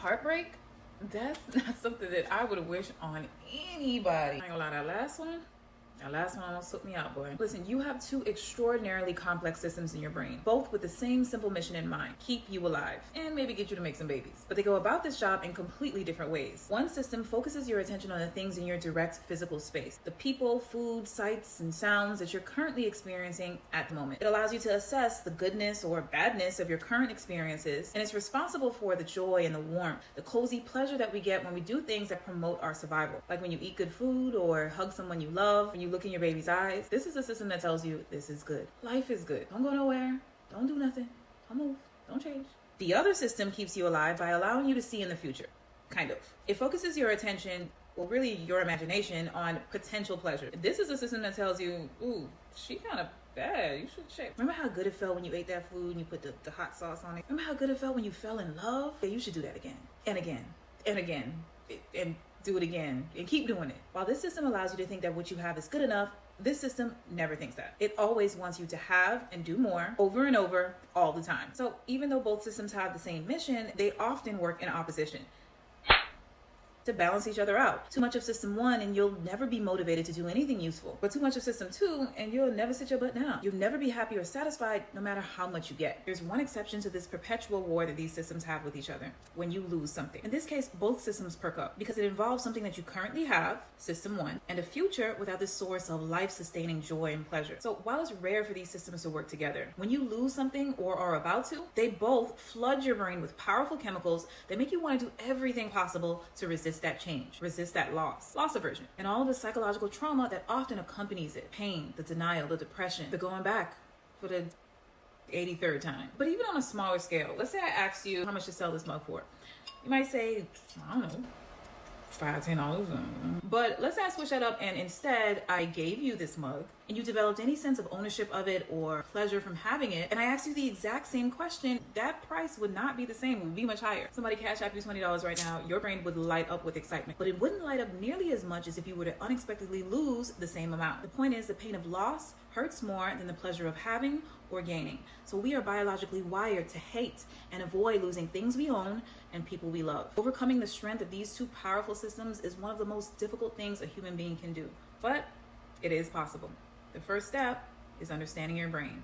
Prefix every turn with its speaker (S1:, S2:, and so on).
S1: heartbreak, that's not something that I would wish on anybody. I ain't gonna lie, that last one almost took me out, boy. Listen, you have two extraordinarily complex systems in your brain, both with the same simple mission in mind: keep you alive and maybe get you to make some babies. But they go about this job in completely different ways. One system focuses your attention on the things in your direct physical space, the people, food, sights, and sounds that you're currently experiencing at the moment. It allows you to assess the goodness or badness of your current experiences, and it's responsible for the joy and the warmth, the cozy pleasure that we get when we do things that promote our survival, like when you eat good food or hug someone you love, when you look in your baby's eyes. This is a system that tells you this is good. Life is good. Don't go nowhere. Don't do nothing. Don't move. Don't change. The other system keeps you alive by allowing you to see in the future. Kind of. It focuses your attention, well, really your imagination, on potential pleasure. This is a system that tells you, ooh, she kind of bad. You should check. Remember how good it felt when you ate that food and you put the hot sauce on it? Remember how good it felt when you fell in love? Yeah, you should do that again and again and again and do it again and keep doing it. While this system allows you to think that what you have is good enough, this system never thinks that. It always wants you to have and do more over and over all the time. So even though both systems have the same mission, they often work in opposition to balance each other out. Too much of system one and you'll never be motivated to do anything useful. But too much of system two and you'll never sit your butt down. You'll never be happy or satisfied no matter how much you get. There's one exception to this perpetual war that these systems have with each other: when you lose something. In this case, both systems perk up because it involves something that you currently have, system one, and a future without this source of life-sustaining joy and pleasure. So while it's rare for these systems to work together, when you lose something or are about to, they both flood your brain with powerful chemicals that make you want to do everything possible to resist that change, resist that loss aversion, and all of the psychological trauma that often accompanies it: pain, the denial, the depression, the going back for the 83rd time. But even on a smaller scale, let's say I asked you how much to sell this mug for. You might say, I don't know, $5-10. But let's say I switch that up and instead I gave you this mug and you developed any sense of ownership of it or pleasure from having it, and I asked you the exact same question, that price would not be the same. It would be much higher. Somebody cash app you $20 right now, your brain would light up with excitement, but it wouldn't light up nearly as much as if you were to unexpectedly lose the same amount. The point is, the pain of loss hurts more than the pleasure of having or gaining. So we are biologically wired to hate and avoid losing things we own and people we love. Overcoming the strength of these two powerful systems is one of the most difficult things a human being can do, but it is possible. The first step is understanding your brain.